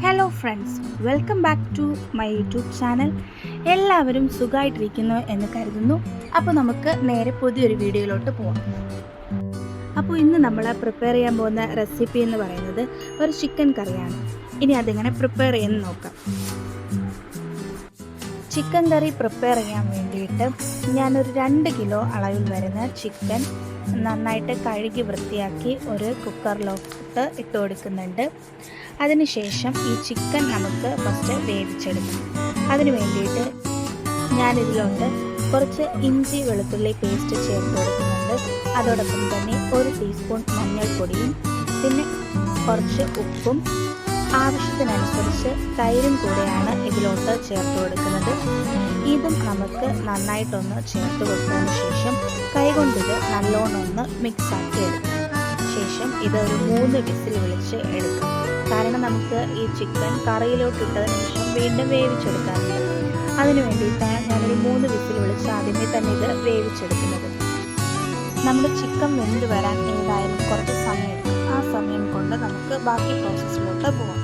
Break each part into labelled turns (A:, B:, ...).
A: Hello friends, welcome back to my YouTube channel. എല്ലാവരും സുഖമായിട്ടിരിക്കുന്നു എന്ന് കരുതുന്നു. അപ്പോൾ നമുക്ക് നേരെ പുതിയൊരു വീഡിയോയിലോട്ട് പോവാം. അപ്പോൾ ഇന്ന് നമ്മൾ പ്രിപ്പയർ ചെയ്യാൻ പോകുന്ന റെസിപ്പി എന്ന് പറയുന്നത് ഒരു ചിക്കൻ കറിയാണ്. ഇനി അതെങ്ങനെ പ്രിപ്പയർ ചെയ്യുമെന്ന് നോക്കാം. ചിക്കൻ കറി പ്രിപ്പയർ ചെയ്യാൻ വേണ്ടിയിട്ട് ഞാനൊരു 2 കിലോ അളവിൽ വരുന്ന ചിക്കൻ നന്നായിട്ട് കഴുകി വൃത്തിയാക്കി ഒരു കുക്കറിലോട്ട് ഇട്ട് കൊടുക്കുന്നുണ്ട്. അതിനുശേഷം ഈ ചിക്കൻ നമുക്ക് ഫസ്റ്റ് വേവിച്ചെടുക്കാം. അതിന് വേണ്ടിയിട്ട് ഞാനിതിലോട്ട് കുറച്ച് ഇഞ്ചി വെളുത്തുള്ളി പേസ്റ്റ് ചേർത്ത് കൊടുക്കുന്നുണ്ട്. അതോടൊപ്പം തന്നെ 1 ടീസ്പൂൺ മഞ്ഞൾപ്പൊടിയും പിന്നെ കുറച്ച് ഉപ്പും ആവശ്യത്തിനനുസരിച്ച് തൈരും കൂടെയാണ് ഇതിലോട്ട് ചേർത്ത് കൊടുക്കുന്നത്. ഇതും നമുക്ക് നന്നായിട്ടൊന്ന് ചേർത്ത് കൊടുത്തതിന് ശേഷം കൈകൊണ്ടിത് നല്ലോണം ഒന്ന് മിക്സാക്കി എടുക്കാം. ശേഷം ഇതൊരു 3 വിസിൽ വിളിച്ച് എടുക്കാം. കാരണം നമുക്ക് ഈ ചിക്കൻ കറിയിലോട്ട് ഇട്ടതിന് ശേഷം വീണ്ടും വേവിച്ചെടുക്കാറുണ്ട്. അതിന് വേണ്ടിയിട്ടാണ് ഞാനൊരു 3 വിസിൽ വിളിച്ച് ആദ്യമേ തന്നെ ഇത് വേവിച്ചെടുക്കുന്നത്. നമ്മുടെ ചിക്കൻ വെന്ത് വരാൻ ഏതായാലും കുറച്ച് സമയം എടുക്കും. ആ സമയം കൊണ്ട് നമുക്ക് ബാക്കി പ്രോസസ്സിലോട്ട് പോകാം.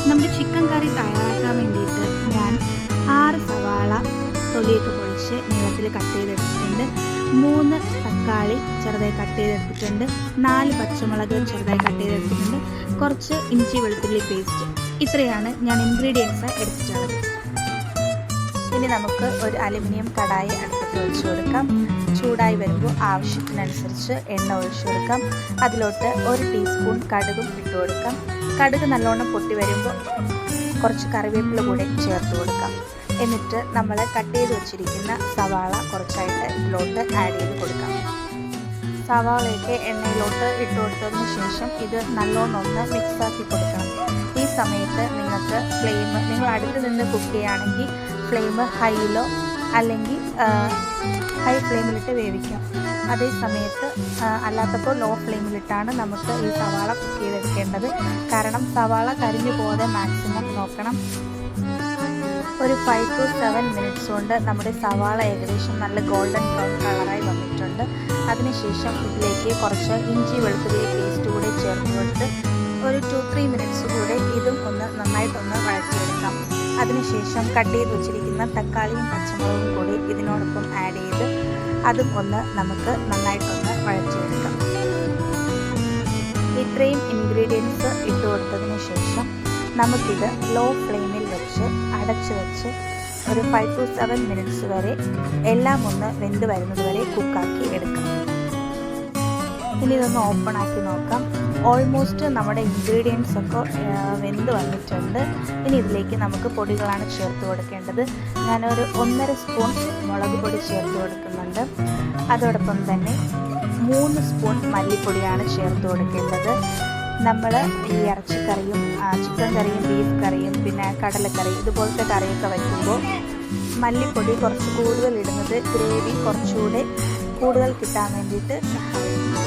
A: നമ്മുടെ ചിക്കൻ കറി തയ്യാറാക്കാൻ വേണ്ടിയിട്ട് ഞാൻ 6 സവാള തൊലിയൊക്കെ പൊളിച്ച് നീളത്തിൽ കട്ട് ചെയ്തെടുത്തിട്ടുണ്ട്. 3 തക്കാളി ചെറുതായി കട്ട് ചെയ്തെടുത്തിട്ടുണ്ട്. 4 പച്ചമുളക് ചെറുതായി കട്ട് ചെയ്തെടുത്തിട്ടുണ്ട്. കുറച്ച് ഇഞ്ചി വെളുത്തുള്ളി പേസ്റ്റ്. ഇത്രയാണ് ഞാൻ ഇൻഗ്രീഡിയൻസ് എടുത്തിട്ടുള്ളത്. ഇനി നമുക്ക് ഒരു അലുമിനിയം കടായി അടുപ്പത്ത് ഒഴിച്ചു കൊടുക്കാം. ചൂടായി വരുമ്പോൾ ആവശ്യത്തിനനുസരിച്ച് എണ്ണ ഒഴിച്ചു കൊടുക്കാം. അതിലോട്ട് 1 ടീസ്പൂൺ കടുകും ഇട്ട് കൊടുക്കാം. കടുക് നല്ലോണം പൊട്ടി വരുമ്പോൾ കുറച്ച് കറിവേപ്പില കൂടെ ചേർത്ത് കൊടുക്കാം. എന്നിട്ട് നമ്മൾ കട്ട് ചെയ്ത് വെച്ചിരിക്കുന്ന സവാള കുറച്ചായിട്ട് ഇതിലോട്ട് ആഡ് ചെയ്ത് കൊടുക്കാം. സവാളയൊക്കെ എണ്ണയിലോട്ട് ഇട്ട് കൊടുത്തതിന് ശേഷം ഇത് നല്ലോണം ഒന്ന് മിക്സാക്കി കൊടുക്കണം. ഈ സമയത്ത് നിങ്ങൾക്ക് നിങ്ങൾ അടുത്ത് നിന്ന് കുക്ക് ചെയ്യുകയാണെങ്കിൽ ഫ്ലെയിം ഹൈയിലോ അല്ലെങ്കിൽ ഹൈ ഫ്ലെയിമിലിട്ട് വേവിക്കാം. അതേ സമയത്ത് അല്ലാത്തപ്പോൾ ലോ ഫ്ലെയിമിലിട്ടാണ് നമുക്ക് ഈ സവാള കുക്ക് ചെയ്തെടുക്കേണ്ടത്. കാരണം സവാള കരിഞ്ഞു പോകാതെ മാക്സിമം നോക്കണം. ഒരു 5 to 7 മിനിറ്റ്സ് കൊണ്ട് നമ്മുടെ സവാള ഏകദേശം നല്ല ഗോൾഡൻ ബ്രൗൺ കളറായി വന്നിട്ടുണ്ട്. അതിനുശേഷം ഇതിലേക്ക് കുറച്ച് ഇഞ്ചി വെളുത്തുള്ളി പേസ്റ്റ് കൂടെ ചേർത്ത് കൊടുത്ത് ഒരു 2-3 മിനിറ്റ്സ് കൂടെ ഇതും ഒന്ന് നന്നായിട്ടൊന്ന് വഴറ്റിയെടുക്കാം. അതിനുശേഷം കട്ട് ചെയ്ത് വെച്ചിരിക്കുന്ന തക്കാളിയും പച്ചമുളകും കൂടി ഇതിനോടൊപ്പം ആഡ് ചെയ്ത് അതും ഒന്ന് നമുക്ക് നന്നായിട്ടൊന്ന് വഴറ്റിയെടുക്കാം. ഇത്രയും ഇൻഗ്രീഡിയൻസ് ഇട്ട് കൊടുത്തതിന് ശേഷം നമുക്കിത് ലോ ഫ്ലെയിമിൽ വെച്ച് അടച്ച് വെച്ച് ഒരു 5 to 7 മിനിറ്റ്സ് വരെ എല്ലാം ഒന്ന് വെന്ത് വരുന്നത് വരെ കുക്കാക്കി എടുക്കാം. ഇനി ഇതൊന്ന് ഓപ്പൺ ആക്കി നോക്കാം. ഓൾമോസ്റ്റ് നമ്മുടെ ഇൻഗ്രീഡിയൻസ് ഒക്കെ വെന്ത് വന്നിട്ടുണ്ട്. ഇനി ഇതിലേക്ക് നമുക്ക് പൊടികളാണ് ചേർത്ത് കൊടുക്കേണ്ടത്. ഞാനൊരു 1.5 സ്പൂൺ മുളക് പൊടി ചേർത്ത് കൊടുക്കുന്നുണ്ട്. അതോടൊപ്പം തന്നെ 3 സ്പൂൺ മല്ലിപ്പൊടിയാണ് ചേർത്ത് കൊടുക്കേണ്ടത്. നമ്മൾ ഈ ഇറച്ചിക്കറിയും ചിക്കൻ കറിയും ബീഫ് കറിയും പിന്നെ കടലക്കറി ഇതുപോലത്തെ കറിയൊക്കെ വയ്ക്കുമ്പോൾ മല്ലിപ്പൊടി കുറച്ച് കൂടുതൽ ഇടുന്നത് ഗ്രേവി കുറച്ചുകൂടെ കൂടുതൽ കിട്ടാൻ വേണ്ടിയിട്ട് സഹായിക്കും.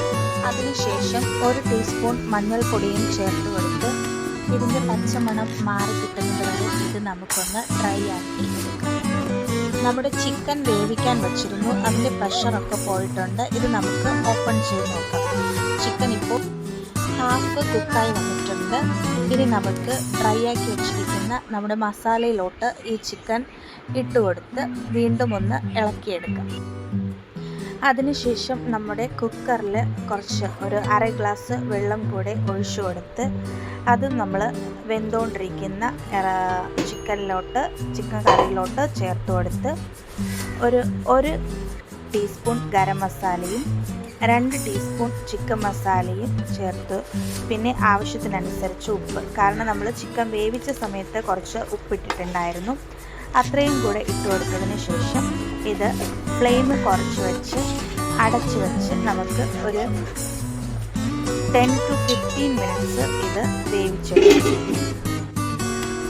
A: അതിനുശേഷം 1 ടീസ്പൂൺ മഞ്ഞൾപ്പൊടിയും ചേർത്ത് കൊടുത്ത് ഇതിൻ്റെ പച്ചമണം മാറി കിട്ടുന്നത് വരെ ഇത് നമുക്കൊന്ന് ഡ്രൈ ആക്കി എടുക്കാം. നമ്മുടെ ചിക്കൻ വേവിക്കാൻ വച്ചിരുന്നു. അതിൻ്റെ പ്രഷറൊക്കെ പോയിട്ടുണ്ട്. ഇത് നമുക്ക് ഓപ്പൺ ചെയ്ത് നോക്കാം. ചിക്കൻ ഇപ്പോൾ ഹാഫ് കുക്കായി വന്നിട്ടുണ്ട്. ഇനി നമുക്ക് ഡ്രൈ ആക്കി വെച്ചിരിക്കുന്ന നമ്മുടെ മസാലയിലോട്ട് ഈ ചിക്കൻ ഇട്ട് കൊടുത്ത് വീണ്ടും ഒന്ന് ഇളക്കിയെടുക്കാം. അതിനുശേഷം നമ്മുടെ കുക്കറിൽ കുറച്ച് ഒരു 1/2 ഗ്ലാസ് വെള്ളം കൂടെ ഒഴിച്ചു കൊടുത്ത് അത് നമ്മൾ വെന്തുകൊണ്ടിരിക്കുന്ന ചിക്കൻ കറിയിലോട്ട് ചേർത്ത് കൊടുത്ത് ഒരു ടീസ്പൂൺ ഗരം മസാലയും 2 ടീസ്പൂൺ ചിക്കൻ മസാലയും ചേർത്ത് പിന്നെ ആവശ്യത്തിനനുസരിച്ച് ഉപ്പ്. കാരണം നമ്മൾ ചിക്കൻ വേവിച്ച സമയത്ത് കുറച്ച് ഉപ്പിട്ടിട്ടുണ്ടായിരുന്നു. അത്രയും കൂടെ ഇട്ട് കൊടുത്തതിന് ശേഷം ഇത് ഫ്ലെയിം കുറച്ച് വെച്ച് അടച്ച് വെച്ച് നമുക്ക് ഒരു 10 to 15 മിനിറ്റ്സ് ഇത് വേവിച്ചെടുക്കും.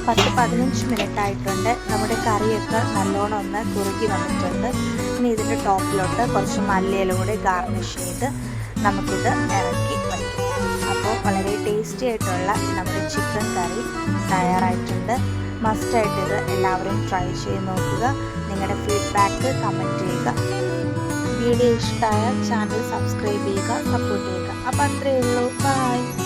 A: 10-15 മിനിറ്റ് ആയിട്ടുണ്ട്. നമ്മുടെ കറിയൊക്കെ നല്ലോണം ഒന്ന് കുറുകി വന്നിട്ടുണ്ട്. ഇനി ഇതിൻ്റെ ടോപ്പിലോട്ട് കുറച്ച് മല്ലിയില കൂടെ ഗാർണിഷ് ചെയ്ത് നമുക്കിത് ഇറക്കി വയ്ക്കും. അപ്പോൾ വളരെ ടേസ്റ്റി ആയിട്ടുള്ള നമ്മുടെ ചിക്കൻ കറി തയ്യാറായിട്ടുണ്ട്. മസ്റ്റായിട്ട് ഇത് എല്ലാവരും ട്രൈ ചെയ്ത് നോക്കുക. നിങ്ങളുടെ ഫീഡ്ബാക്ക് കമൻറ്റ് ചെയ്യുക. വീഡിയോ ഇഷ്ടമായ ചാനൽ സബ്സ്ക്രൈബ് ചെയ്യുക, സപ്പോർട്ട് ചെയ്യുക. അപ്പോൾ അത്രയേ ഉള്ളൂ. ബൈ.